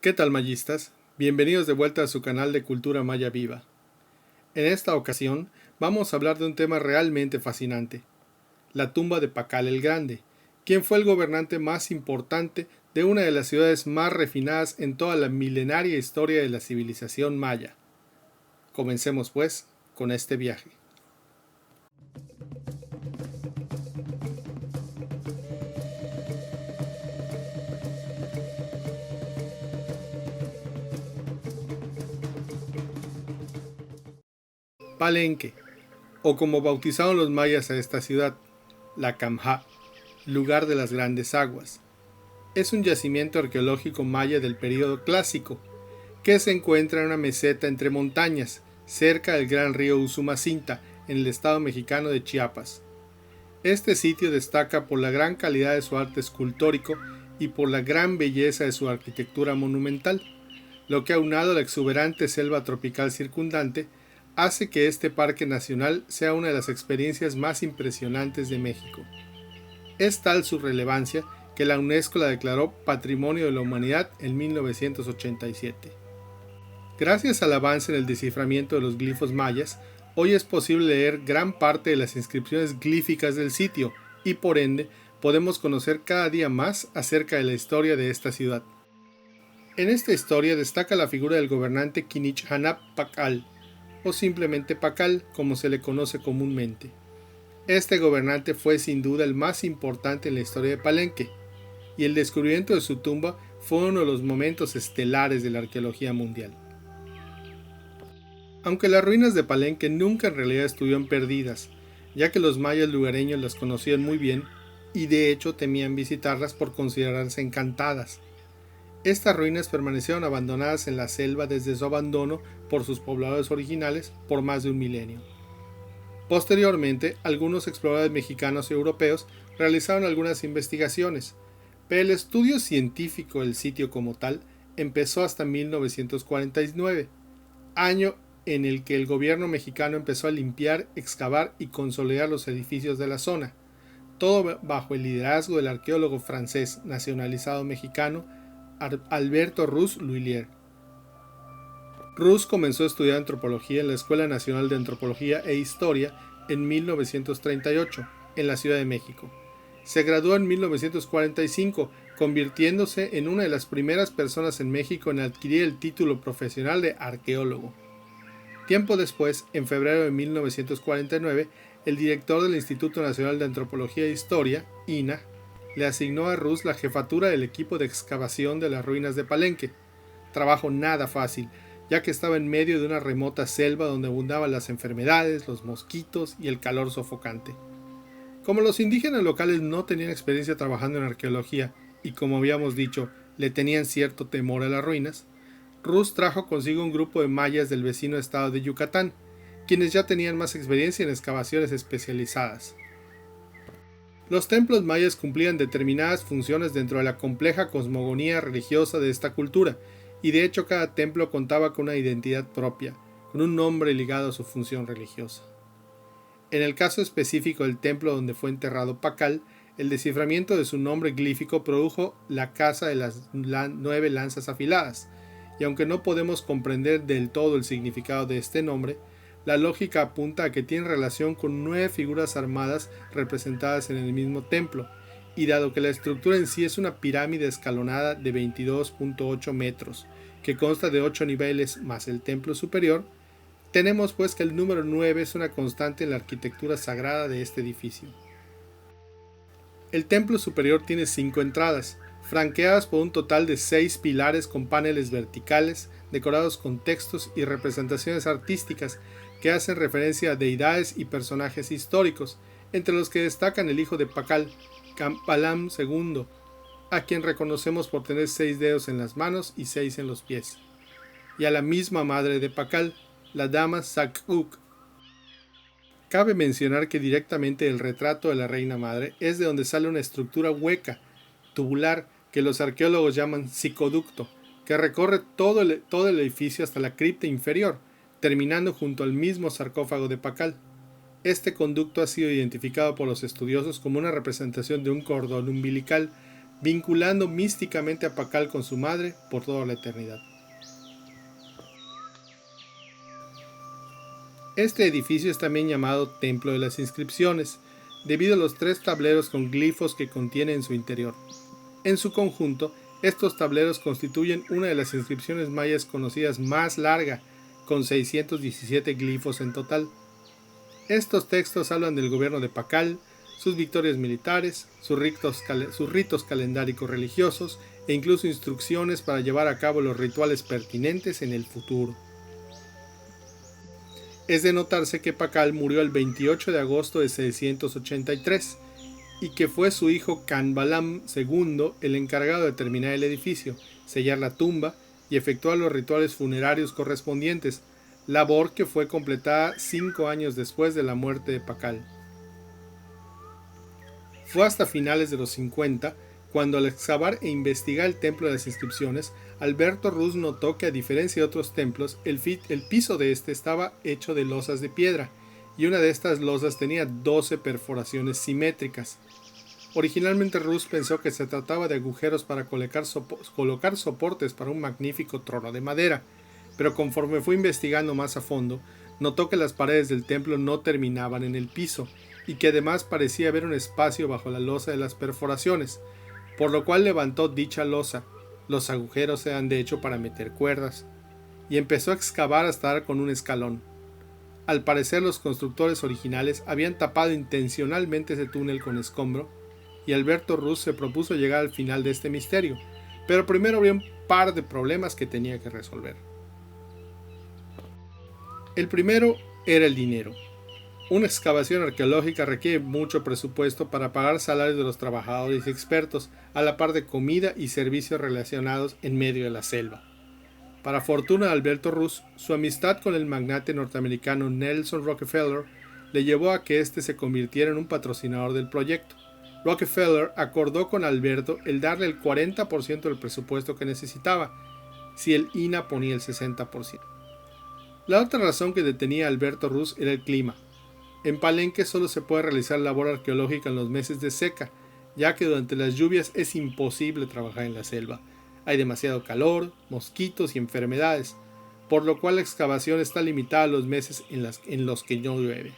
¿Qué tal, mayistas? Bienvenidos de vuelta a su canal de Cultura Maya Viva. En esta ocasión vamos a hablar de un tema realmente fascinante, la tumba de Pakal el Grande, quien fue el gobernante más importante de una de las ciudades más refinadas en toda la milenaria historia de la civilización maya. Comencemos pues con este viaje. Palenque, o como bautizaron los mayas a esta ciudad, la Camjá, lugar de las grandes aguas. Es un yacimiento arqueológico maya del período clásico, que se encuentra en una meseta entre montañas, cerca del gran río Usumacinta, en el estado mexicano de Chiapas. Este sitio destaca por la gran calidad de su arte escultórico y por la gran belleza de su arquitectura monumental, lo que aunado a la exuberante selva tropical circundante, hace que este parque nacional sea una de las experiencias más impresionantes de México. Es tal su relevancia que la UNESCO la declaró Patrimonio de la Humanidad en 1987. Gracias al avance en el desciframiento de los glifos mayas, hoy es posible leer gran parte de las inscripciones glíficas del sitio y por ende podemos conocer cada día más acerca de la historia de esta ciudad. En esta historia destaca la figura del gobernante Kinich Hanap Pakal, o simplemente Pakal como se le conoce comúnmente. Este gobernante fue sin duda el más importante en la historia de Palenque, y el descubrimiento de su tumba fue uno de los momentos estelares de la arqueología mundial. Aunque las ruinas de Palenque nunca en realidad estuvieron perdidas, ya que los mayas lugareños las conocían muy bien y de hecho temían visitarlas por considerarse encantadas. Estas ruinas permanecieron abandonadas en la selva desde su abandono por sus pobladores originales por más de un milenio. Posteriormente, algunos exploradores mexicanos y europeos realizaron algunas investigaciones, pero el estudio científico del sitio como tal empezó hasta 1949, año en el que el gobierno mexicano empezó a limpiar, excavar y consolidar los edificios de la zona, todo bajo el liderazgo del arqueólogo francés nacionalizado mexicano Alberto Ruz L'Huillier. Ruz comenzó a estudiar antropología en la Escuela Nacional de Antropología e Historia en 1938, en la Ciudad de México. Se graduó en 1945, convirtiéndose en una de las primeras personas en México en adquirir el título profesional de arqueólogo. Tiempo después, en febrero de 1949, el director del Instituto Nacional de Antropología e Historia, INAH, le asignó a Ruz la jefatura del equipo de excavación de las ruinas de Palenque. Trabajo nada fácil, ya que estaba en medio de una remota selva donde abundaban las enfermedades, los mosquitos y el calor sofocante. Como los indígenas locales no tenían experiencia trabajando en arqueología y como habíamos dicho, le tenían cierto temor a las ruinas, Ruz trajo consigo un grupo de mayas del vecino estado de Yucatán, quienes ya tenían más experiencia en excavaciones especializadas. Los templos mayas cumplían determinadas funciones dentro de la compleja cosmogonía religiosa de esta cultura, y de hecho cada templo contaba con una identidad propia, con un nombre ligado a su función religiosa. En el caso específico del templo donde fue enterrado Pakal, el desciframiento de su nombre glífico produjo la Casa de las 9 lanzas afiladas, y aunque no podemos comprender del todo el significado de este nombre, la lógica apunta a que tiene relación con 9 figuras armadas representadas en el mismo templo, y dado que la estructura en sí es una pirámide escalonada de 22.8 metros, que consta de 8 niveles más el templo superior, tenemos pues que el número 9 es una constante en la arquitectura sagrada de este edificio. El templo superior tiene 5 entradas, franqueadas por un total de 6 pilares con paneles verticales, decorados con textos y representaciones artísticas que hacen referencia a deidades y personajes históricos, entre los que destacan el hijo de Pakal, Campalam II, a quien reconocemos por tener 6 dedos en las manos y 6 en los pies, y a la misma madre de Pakal, la dama Sakuk. Cabe mencionar que directamente el retrato de la reina madre es de donde sale una estructura hueca, tubular, que los arqueólogos llaman psicoducto, que recorre todo el edificio hasta la cripta inferior, terminando junto al mismo sarcófago de Pakal. Este conducto ha sido identificado por los estudiosos como una representación de un cordón umbilical, vinculando místicamente a Pakal con su madre por toda la eternidad. Este edificio es también llamado Templo de las Inscripciones, debido a los 3 tableros con glifos que contiene en su interior. En su conjunto, estos tableros constituyen una de las inscripciones mayas conocidas más larga, con 617 glifos en total. Estos textos hablan del gobierno de Pakal, sus victorias militares, sus ritos calendáricos religiosos e incluso instrucciones para llevar a cabo los rituales pertinentes en el futuro. Es de notarse que Pakal murió el 28 de agosto de 683 y que fue su hijo Kanbalam II el encargado de terminar el edificio, sellar la tumba y efectuar los rituales funerarios correspondientes, labor que fue completada 5 años después de la muerte de Pakal. Fue hasta finales de los 50 cuando al excavar e investigar el templo de las inscripciones, Alberto Ruz notó que a diferencia de otros templos, el piso de este estaba hecho de losas de piedra, y una de estas losas tenía 12 perforaciones simétricas. Originalmente Ruz pensó que se trataba de agujeros para colocar soportes para un magnífico trono de madera, pero conforme fue investigando más a fondo, notó que las paredes del templo no terminaban en el piso, y que además parecía haber un espacio bajo la losa de las perforaciones, por lo cual levantó dicha losa, los agujeros eran de hecho para meter cuerdas, y empezó a excavar hasta dar con un escalón. Al parecer los constructores originales habían tapado intencionalmente ese túnel con escombro, y Alberto Ruz se propuso llegar al final de este misterio, pero primero había un par de problemas que tenía que resolver. El primero era el dinero. Una excavación arqueológica requiere mucho presupuesto para pagar salarios de los trabajadores y expertos, a la par de comida y servicios relacionados en medio de la selva. Para fortuna de Alberto Ruz, su amistad con el magnate norteamericano Nelson Rockefeller le llevó a que éste se convirtiera en un patrocinador del proyecto. Rockefeller acordó con Alberto el darle el 40% del presupuesto que necesitaba, si el INAH ponía el 60%. La otra razón que detenía a Alberto Ruz era el clima. En Palenque solo se puede realizar labor arqueológica en los meses de seca, ya que durante las lluvias es imposible trabajar en la selva. Hay demasiado calor, mosquitos y enfermedades, por lo cual la excavación está limitada a los meses en los que no llueve.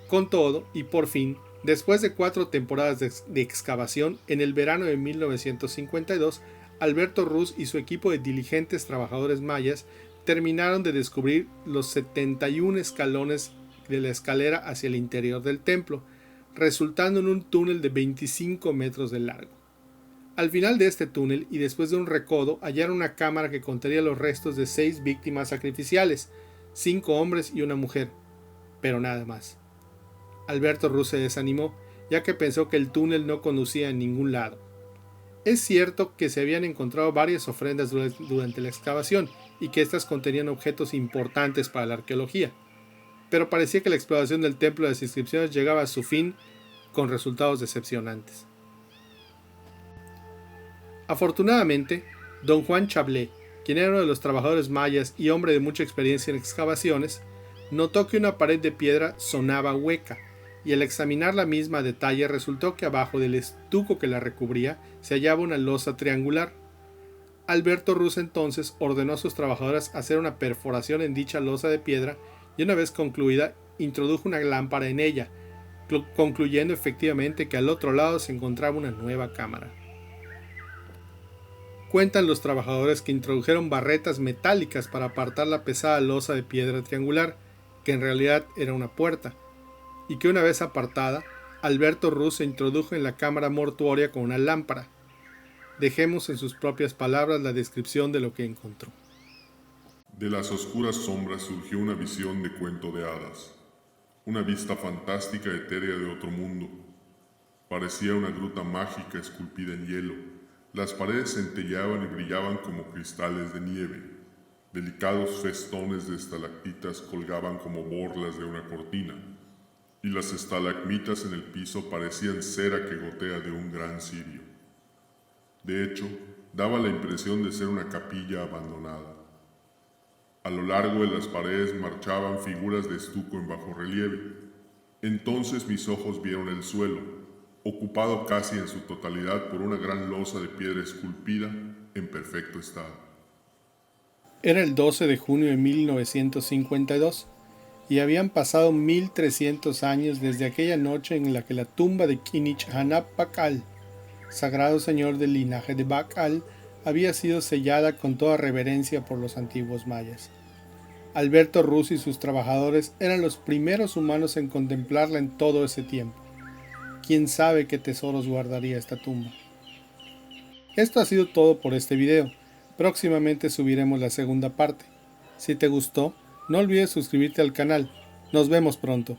Con todo, y por fin, después de 4 temporadas de excavación, en el verano de 1952, Alberto Ruz y su equipo de diligentes trabajadores mayas terminaron de descubrir los 71 escalones de la escalera hacia el interior del templo, resultando en un túnel de 25 metros de largo. Al final de este túnel y después de un recodo, hallaron una cámara que contenía los restos de 6 víctimas sacrificiales, 5 hombres y una mujer, pero nada más. Alberto Ruz se desanimó, ya que pensó que el túnel no conducía a ningún lado. Es cierto que se habían encontrado varias ofrendas durante la excavación y que éstas contenían objetos importantes para la arqueología, pero parecía que la exploración del templo de las inscripciones llegaba a su fin con resultados decepcionantes. Afortunadamente, don Juan Chablé, quien era uno de los trabajadores mayas y hombre de mucha experiencia en excavaciones, notó que una pared de piedra sonaba hueca, y al examinar la misma a detalle resultó que abajo del estuco que la recubría se hallaba una losa triangular. Alberto Ruz entonces ordenó a sus trabajadores hacer una perforación en dicha losa de piedra y una vez concluida introdujo una lámpara en ella, concluyendo efectivamente que al otro lado se encontraba una nueva cámara. Cuentan los trabajadores que introdujeron barretas metálicas para apartar la pesada losa de piedra triangular, que en realidad era una puerta, y que una vez apartada, Alberto Ruz se introdujo en la cámara mortuoria con una lámpara. Dejemos en sus propias palabras la descripción de lo que encontró. De las oscuras sombras surgió una visión de cuento de hadas, una vista fantástica etérea de otro mundo. Parecía una gruta mágica esculpida en hielo. Las paredes centelleaban y brillaban como cristales de nieve. Delicados festones de estalactitas colgaban como borlas de una cortina, y las estalagmitas en el piso parecían cera que gotea de un gran cirio. De hecho, daba la impresión de ser una capilla abandonada. A lo largo de las paredes marchaban figuras de estuco en bajo relieve. Entonces mis ojos vieron el suelo, ocupado casi en su totalidad por una gran losa de piedra esculpida en perfecto estado. Era el 12 de junio de 1952 y habían pasado 1300 años desde aquella noche en la que la tumba de Kinich Hanap Pakal, sagrado señor del linaje de Bacal, había sido sellada con toda reverencia por los antiguos mayas. Alberto Ruz y sus trabajadores eran los primeros humanos en contemplarla en todo ese tiempo. ¿Quién sabe qué tesoros guardaría esta tumba? Esto ha sido todo por este video. Próximamente subiremos la segunda parte. Si te gustó, no olvides suscribirte al canal. Nos vemos pronto.